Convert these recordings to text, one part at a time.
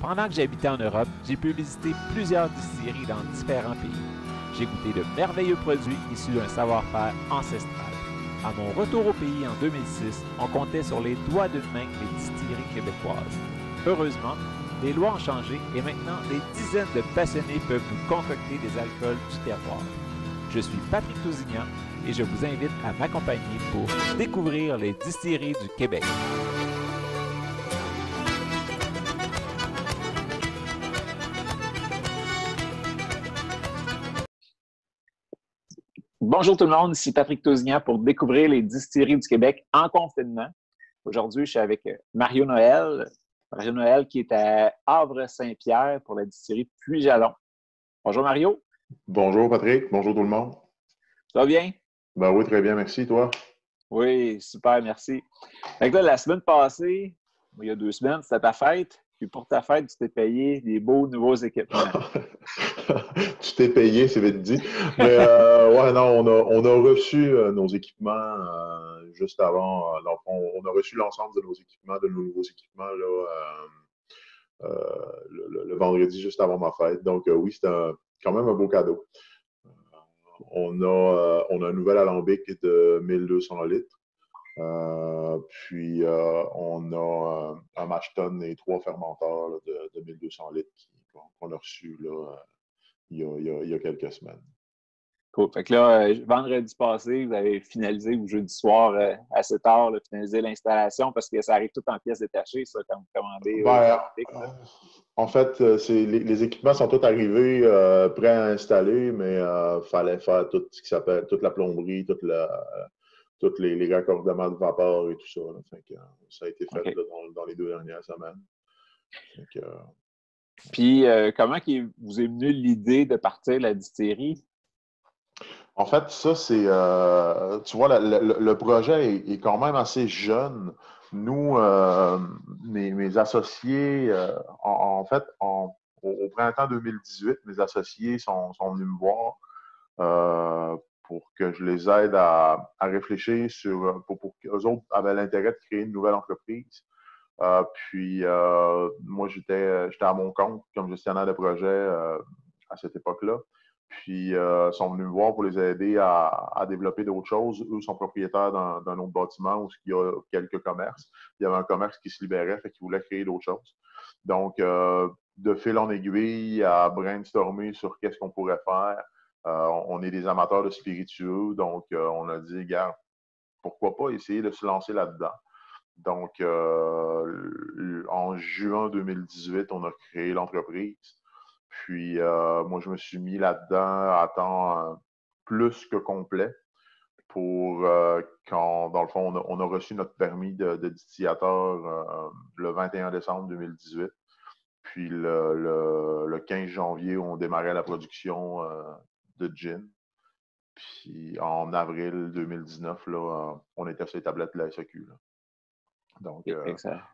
Pendant que j'habitais en Europe, j'ai pu visiter plusieurs distilleries dans différents pays. J'ai goûté de merveilleux produits issus d'un savoir-faire ancestral. À mon retour au pays en 2006, on comptait sur les doigts d'une main les distilleries québécoises. Heureusement, les lois ont changé et maintenant des dizaines de passionnés peuvent nous concocter des alcools du terroir. Je suis Patrick Tousignan et je vous invite à m'accompagner pour découvrir les distilleries du Québec. Bonjour tout le monde, ici Patrick Tousignan pour découvrir les distilleries du Québec en confinement. Aujourd'hui, je suis avec Mario Noël. Mario Noël qui est à Havre-Saint-Pierre pour la distillerie Puy-Jalon. Bonjour Mario. Bonjour Patrick, bonjour tout le monde. Ça va bien? Ben oui, très bien, merci. Toi? Oui, super, merci. Donc là, la semaine passée, il y a 2 semaines, c'était ta fête. Puis pour ta fête, tu t'es payé des beaux nouveaux équipements. Tu t'es payé, c'est vite dit. Mais ouais, non, on a reçu nos équipements juste avant. Donc, on a reçu l'ensemble de nos équipements, de nos nouveaux équipements là, le vendredi juste avant ma fête. Donc oui, c'était quand même un beau cadeau. On a un nouvel alambic de 1200 litres. Puis, on a un mash tun et 3 fermenteurs là, de 1200 litres qu'on a reçus là, il y a quelques semaines. Cool. Fait que là, vendredi passé, vous avez finalisé, ou jeudi soir, assez tard, là, finalisé l'installation parce que ça arrive tout en pièces détachées, ça, quand vous commandez. En fait, les équipements sont tous arrivés prêts à installer, mais il fallait faire tout ce qui s'appelle toute la plomberie, tous les raccordements de vapeur et tout ça. Là. Fait que, ça a été fait là, dans les 2 dernières semaines. Fait que, puis, comment vous est venue l'idée de partir la distillerie? En fait, ça, c'est, tu vois, le projet est quand même assez jeune. Nous, mes associés, en fait, au printemps 2018, mes associés sont venus me voir pour que je les aide à réfléchir pour qu'eux autres avaient l'intérêt de créer une nouvelle entreprise. Puis, moi, j'étais à mon compte comme gestionnaire de projet à cette époque-là. Puis, ils sont venus me voir pour les aider à développer d'autres choses. Eux sont propriétaires d'un autre bâtiment où il y a quelques commerces. Il y avait un commerce qui se libérait, fait qu'ils voulaient créer d'autres choses. Donc, de fil en aiguille, à brainstormer sur qu'est-ce qu'on pourrait faire. On est des amateurs de spiritueux, donc on a dit, gars, pourquoi pas essayer de se lancer là-dedans. Donc, en juin 2018, on a créé l'entreprise. Puis, moi, je me suis mis là-dedans à temps plus que complet pour quand, dans le fond, on a reçu notre permis de distillateur le 21 décembre 2018. Puis, le 15 janvier, on démarrait la production de gin. Puis, en avril 2019, là, on était sur les tablettes de la SAQ. Là. Donc,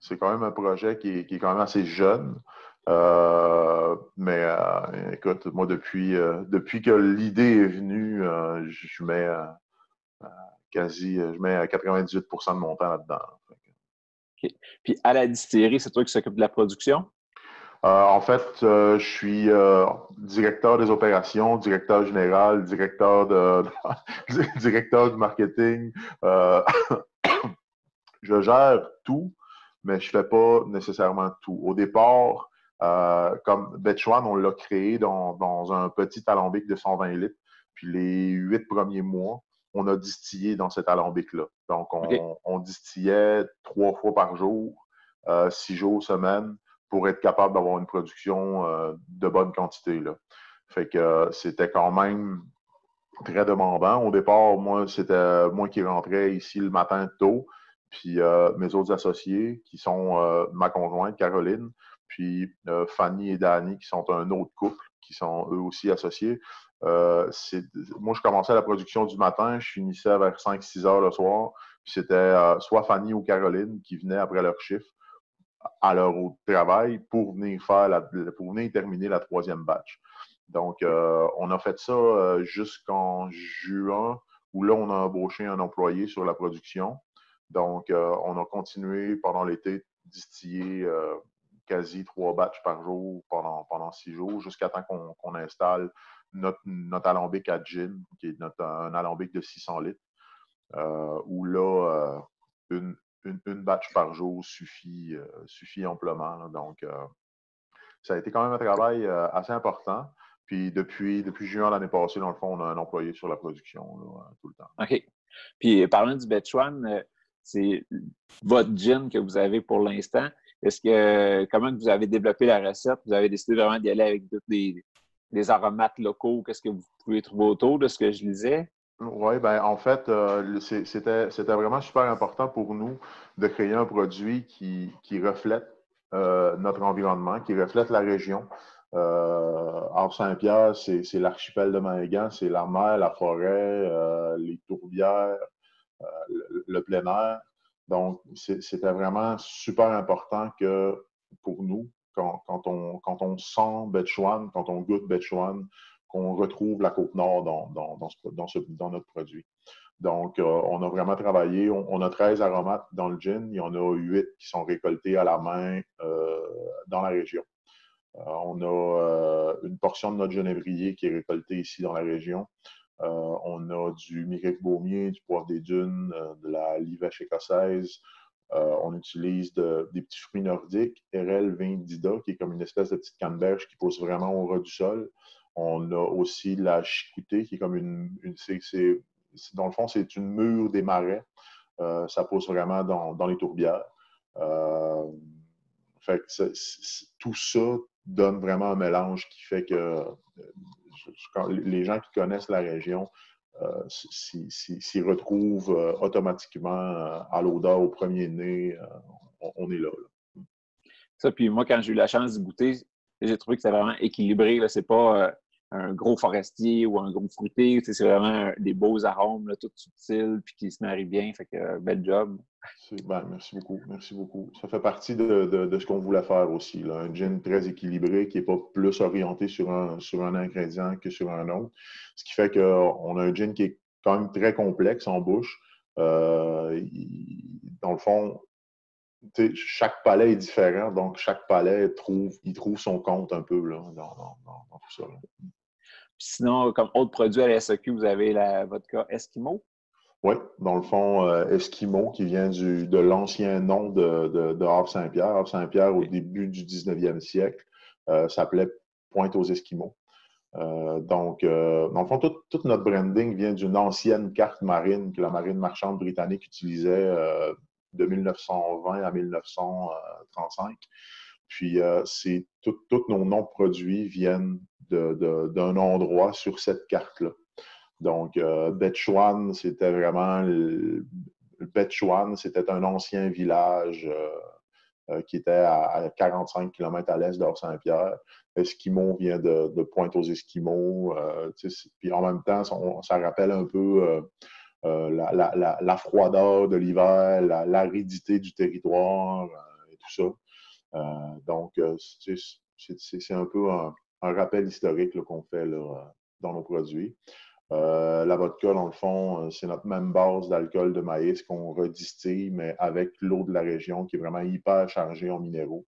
c'est quand même un projet qui est quand même assez jeune. Mais écoute, moi, depuis que l'idée est venue, je mets je mets 98% de mon temps là-dedans. Okay. Puis, à la distillerie, c'est toi qui s'occupe de la production? En fait, je suis directeur des opérations, directeur général, directeur du marketing. Je gère tout, mais je ne fais pas nécessairement tout. Au départ, comme Betchwan, on l'a créé dans un petit alambic de 120 litres. Puis les 8 premiers mois, on a distillé dans cet alambic-là. Donc, on distillait 3 fois par jour, 6 jours semaine, pour être capable d'avoir une production de bonne quantité. Là. Fait que c'était quand même très demandant. Au départ, moi, c'était moi qui rentrais ici le matin tôt. Puis mes autres associés, qui sont ma conjointe, Caroline, puis Fanny et Danny, qui sont un autre couple, qui sont eux aussi associés. Moi, je commençais la production du matin, je finissais vers 5-6 heures le soir. Puis c'était soit Fanny ou Caroline qui venaient après leur chiffre à leur travail pour venir terminer la 3e batch. Donc, on a fait ça jusqu'en juin, où là, on a embauché un employé sur la production. Donc, on a continué pendant l'été distiller quasi 3 batchs par jour pendant 6 jours, jusqu'à temps qu'on installe notre alambic à gin, qui est un alambic de 600 litres, où là, une batch par jour suffit amplement. Là. Donc, ça a été quand même un travail assez important. Puis depuis juin l'année passée, dans le fond, on a un employé sur la production là, tout le temps. OK. Puis parlant du Betchuan, c'est votre gin que vous avez pour l'instant. Comment vous avez développé la recette? Vous avez décidé vraiment d'y aller avec des aromates locaux? Qu'est-ce que vous pouvez trouver autour de ce que je lisais? Oui, ben en fait, c'était vraiment super important pour nous de créer un produit qui reflète notre environnement, qui reflète la région. Havre-Saint-Pierre, c'est l'archipel de Mahégan, c'est la mer, la forêt, les tourbières, le plein air. Donc, c'était vraiment super important que pour nous, quand on sent Betchuan, quand on goûte Betchuan, qu'on retrouve la Côte-Nord dans notre produit. Donc, on a vraiment travaillé. On a 13 aromates dans le gin. Il y en a 8 qui sont récoltés à la main dans la région. On a une portion de notre genévrier qui est récoltée ici dans la région. On a du Myrick Baumier, du poivre des dunes, de la livèche écossaise. On utilise des petits fruits nordiques, RL Vindida, qui est comme une espèce de petite canneberge qui pousse vraiment au ras du sol. On a aussi la chicoutée, qui est comme dans le fond, c'est une mûre des marais. Ça pousse vraiment dans les tourbières. Fait que tout ça donne vraiment un mélange qui fait que les gens qui connaissent la région s'y retrouvent automatiquement à l'odeur, au premier nez. On est là. Ça, puis moi, quand j'ai eu la chance d'y goûter, j'ai trouvé que c'était vraiment équilibré. Là. C'est pas un gros forestier ou un gros fruité. C'est vraiment des beaux arômes, là, tout subtils, puis qui se marient bien. Fait que bel job. Merci beaucoup. Merci beaucoup. Ça fait partie de ce qu'on voulait faire aussi. Là. Un gin très équilibré qui n'est pas plus orienté sur un ingrédient que sur un autre. Ce qui fait qu'on a un gin qui est quand même très complexe en bouche. Dans le fond, chaque palais est différent, donc chaque palais trouve son compte un peu là, dans tout ça. Là. Sinon, comme autre produit à la SAQ, vous avez la vodka Eskimo. Oui, dans le fond, Eskimo, qui vient de l'ancien nom de Havre-Saint-Pierre. Havre-Saint-Pierre, au début du 19e siècle, s'appelait Pointe aux Esquimaux. Donc, dans le fond, tout notre branding vient d'une ancienne carte marine que la marine marchande britannique utilisait de 1920 à 1935. Puis, tous nos noms de produits viennent d'un endroit sur cette carte-là. Donc, Betchuan, c'était vraiment... Betchuan, c'était un ancien village qui était à 45 km à l'est d'Havre-Saint-Pierre. Esquimaux vient de Pointe aux Esquimaux. Puis en même temps, ça rappelle un peu la froideur de l'hiver, l'aridité du territoire et tout ça. Donc, c'est un peu un rappel historique là, qu'on fait là, dans nos produits. La vodka, dans le fond, c'est notre même base d'alcool de maïs qu'on redistille, mais avec l'eau de la région qui est vraiment hyper chargée en minéraux.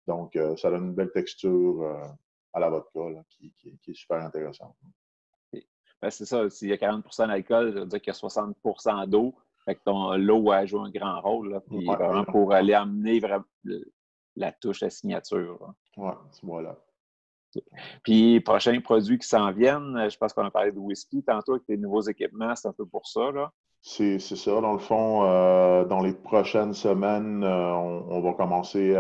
Donc, ça donne une belle texture à la vodka là, qui est super intéressante. Ben, c'est ça, s'il y a 40 d'alcool, ça veut dire qu'il y a 60 d'eau. Fait que l'eau a joué un grand rôle. Là, puis vraiment pour aller amener vraiment la touche, la signature. Oui, voilà. Puis, prochains produits qui s'en viennent, je pense qu'on a parlé de whisky tantôt avec les nouveaux équipements, c'est un peu pour ça, là. C'est ça. Dans le fond, dans les prochaines semaines, on va commencer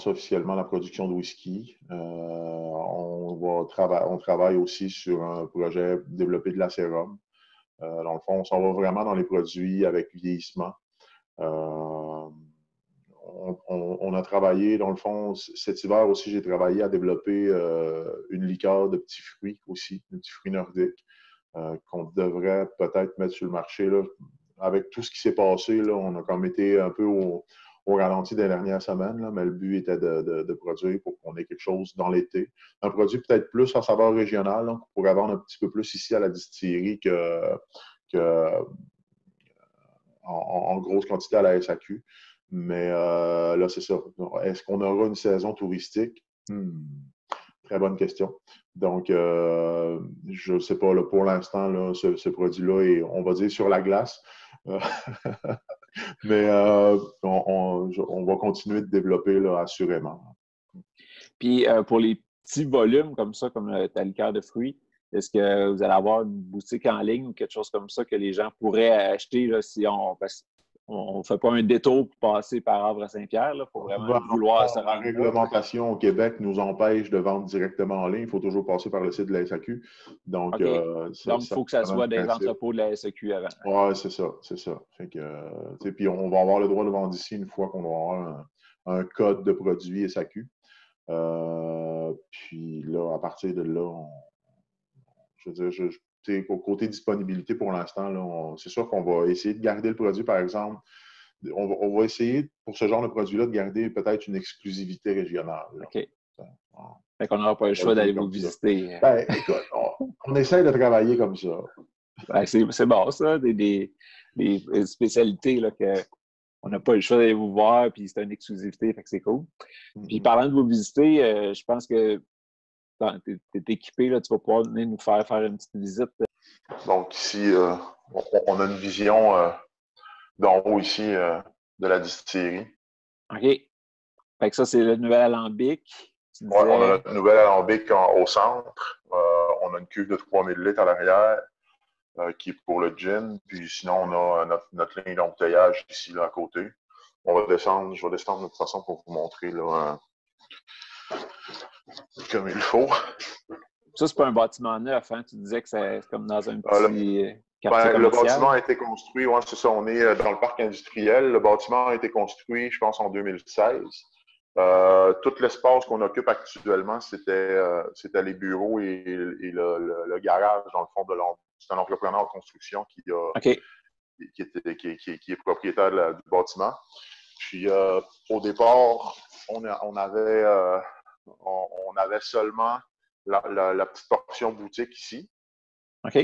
officiellement la production de whisky. On travaille aussi sur un projet développé de la sérum. Dans le fond, on s'en va vraiment dans les produits avec vieillissement. On a travaillé, dans le fond, cet hiver aussi, j'ai travaillé à développer une liqueur de petits fruits aussi, de petits fruits nordiques, qu'on devrait peut-être mettre sur le marché. Là. Avec tout ce qui s'est passé, là, on a comme été un peu au ralenti des dernières semaines, là, mais le but était de produire pour qu'on ait quelque chose dans l'été. Un produit peut-être plus à saveur régionale, là, pour avoir un petit peu plus ici à la distillerie que en grosse quantité à la SAQ. Mais là, c'est ça. Est-ce qu'on aura une saison touristique? Très bonne question. Donc, je ne sais pas, là, pour l'instant, là, ce produit-là est, on va dire, sur la glace. Mais on va continuer de développer, là, assurément. Puis pour les petits volumes comme ça, comme ta liqueur de fruits, est-ce que vous allez avoir une boutique en ligne ou quelque chose comme ça que les gens pourraient acheter là, si on ne fait pas un détour pour passer par Havre-Saint-Pierre? Il faut vraiment vouloir se La rendre là. réglementation au Québec nous empêche de vendre directement en ligne. Il faut toujours passer par le site de la SAQ. Donc, OK. Donc, il faut que ça soit des entrepôts de la SAQ avant. Oui, c'est ça, c'est ça. Fait que, puis on va avoir le droit de vendre ici une fois qu'on va avoir un code de produit SAQ. Puis là, à partir de là, je veux dire, côté disponibilité pour l'instant, c'est sûr qu'on va essayer de garder le produit, par exemple. On va essayer, pour ce genre de produit-là, de garder peut-être une exclusivité régionale. Là. OK. Fait qu'on n'aura pas le choix d'aller vous visiter. Ben, écoute, on essaie de travailler comme ça. Ben, c'est bon, ça, des spécialités là, qu'on n'a pas le choix d'aller vous voir, puis c'est une exclusivité, fait que c'est cool. Puis parlant de vous visiter, je pense que tu es équipé, là, tu vas pouvoir venir nous faire une petite visite. Donc ici, on a une vision d'en haut ici de la distillerie. OK. Fait que ça, c'est le nouvel alambic. Oui, on a notre nouvel alambic au centre. On a une cuve de 3000 litres à l'arrière qui est pour le gin. Puis sinon, on a notre ligne d'embouteillage ici, là, à côté. Je vais descendre de toute façon pour vous montrer là, comme il faut. Ça, c'est pas un bâtiment neuf, hein? Tu disais que c'est comme dans un petit quartier commercial. Le bâtiment a été construit, ouais, c'est ça, on est dans le parc industriel. Le bâtiment a été construit, je pense, en 2016. Tout l'espace qu'on occupe actuellement, c'était les bureaux et le garage, dans le fond, c'est un entrepreneur de construction qui est propriétaire du bâtiment. Puis, au départ, on avait seulement la petite portion boutique ici. OK.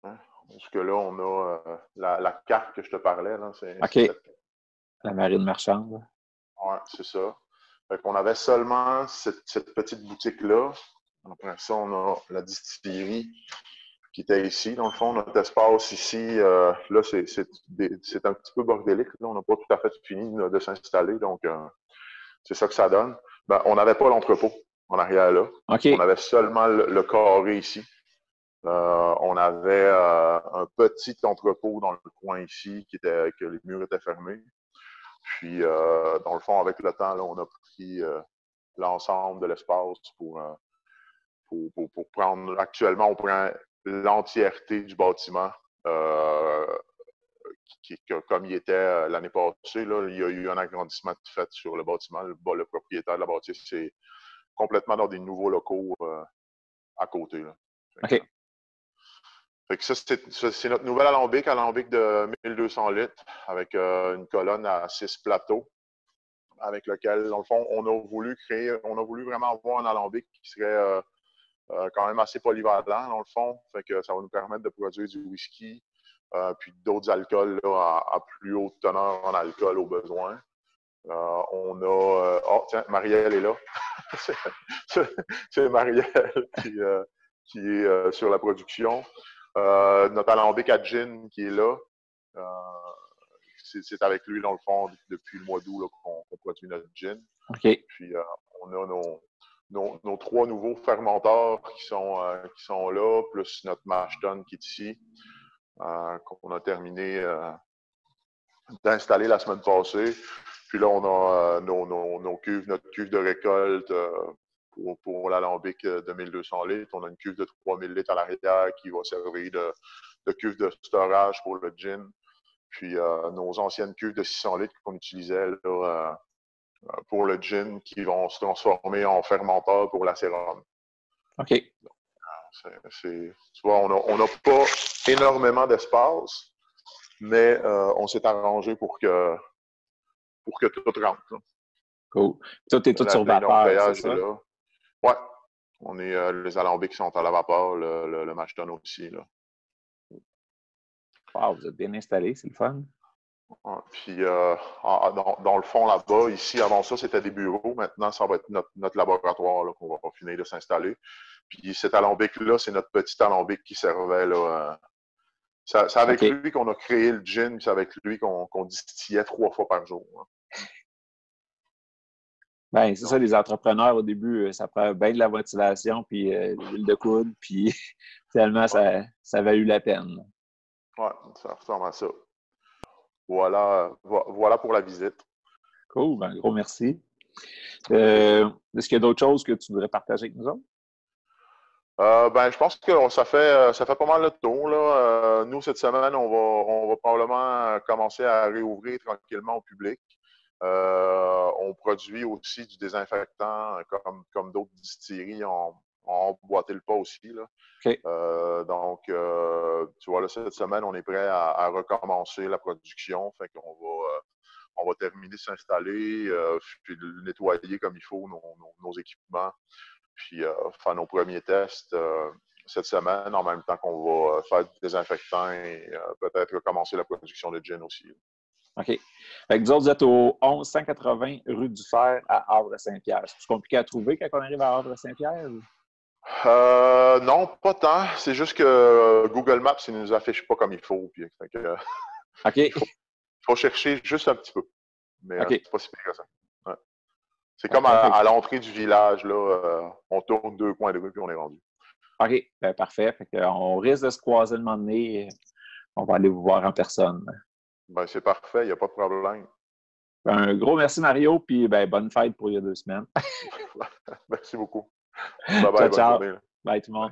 Parce que là, on a la carte que je te parlais. Là, OK. La marine marchande. Oui, c'est ça. Fait qu'on avait seulement cette petite boutique-là. Après ça, on a la distillerie qui était ici. Dans le fond, notre espace ici, là, c'est un petit peu bordélique. Là. On n'a pas tout à fait fini de s'installer. Donc, c'est ça que ça donne. Ben, on n'avait pas l'entrepôt en arrière là. Okay. On avait seulement le carré ici. On avait un petit entrepôt dans le coin ici que les murs étaient fermés. Puis, dans le fond, avec le temps, là, on a pris l'ensemble de l'espace pour prendre. Actuellement, on prend l'entièreté du bâtiment comme il était l'année passée. Là, il y a eu un agrandissement fait sur le bâtiment. Le propriétaire de la bâtisse, c'est complètement dans des nouveaux locaux à côté. Là. OK. Fait que ça, c'est notre nouvel alambic de 1200 litres avec une colonne à 6 plateaux avec lequel, dans le fond, on a voulu vraiment avoir un alambic qui serait quand même assez polyvalent, dans le fond. Fait que ça va nous permettre de produire du whisky puis d'autres alcools là, à plus haute teneur en alcool au besoin. On a... oh, tiens, Marielle est là. C'est Marielle qui est sur la production. Notre alambic à gin qui est là. C'est avec lui, dans le fond, depuis le mois d'août qu'on produit notre gin. Okay. Puis, on a nos 3 nouveaux fermenteurs qui sont là, plus notre mash tun qui est ici, qu'on a terminé d'installer la semaine passée. Puis là, on a notre cuve de récolte pour l'alambic de 1200 litres. On a une cuve de 3000 litres à l'arrière qui va servir de cuve de storage pour le gin. Puis nos anciennes cuves de 600 litres qu'on utilisait là, pour le gin qui vont se transformer en fermenteur pour la sérum. OK. Donc, tu vois, on n'a pas énormément d'espace, mais on s'est arrangé pour que tout rentre. Là. Cool. Toi, tu es tout sur vapeur, c'est ça? Oui. On est les alambics qui sont à la vapeur, le mash tun aussi. Là. Wow, vous êtes bien installé, c'est le fun. Ouais, puis, dans le fond, là-bas, ici, avant ça, c'était des bureaux. Maintenant, ça va être notre laboratoire là, qu'on va finir de s'installer. Puis, cet alambic-là, c'est notre petit alambic qui servait. Là, c'est avec OK. lui qu'on a créé le gin, puis c'est avec lui qu'on distillait 3 fois par jour. Hein. Ben, c'est ça, Donc, les entrepreneurs, au début, ça prend bien de la motivation, puis l'huile de coude, puis finalement, ouais, ça a valu la peine. ouais, ça ressemble à ça. Voilà pour la visite. Cool, ben, gros merci. Est-ce qu'il y a d'autres choses que tu voudrais partager avec nous autres? Ben, je pense que ça fait pas mal le tour. Là. Nous, cette semaine, on va probablement commencer à réouvrir tranquillement au public. On produit aussi du désinfectant comme d'autres distilleries ont emboîté le pas aussi. Là. OK. Donc, tu vois, là, cette semaine, on est prêt à recommencer la production. Fait qu'on on va terminer de s'installer, puis de nettoyer comme il faut nos équipements, puis faire nos premiers tests cette semaine, en même temps qu'on va faire du désinfectant et peut-être recommencer la production de gin aussi. OK. Fait que nous autres, vous êtes au 1180 rue du Fer à Havre-Saint-Pierre. C'est compliqué à trouver quand on arrive à Havre-Saint-Pierre? Non, pas tant. C'est juste que Google Maps, il ne nous affiche pas comme il faut. Puis, fait que, OK. il faut chercher juste un petit peu. Mais OK. c'est pas si pire que ça. Ouais. C'est comme à l'entrée du village, là, on tourne 2 coins de rue puis on est rendu. OK, ben, parfait. Fait qu'on risque de se croiser le moment donné. On va aller vous voir en personne. Ben, c'est parfait, il n'y a pas de problème. Un gros merci, Mario, puis ben, bonne fête pour il y a 2 semaines. Merci beaucoup. Bye bye, Ciao, bonne ciao. journée. Là. Bye tout le monde.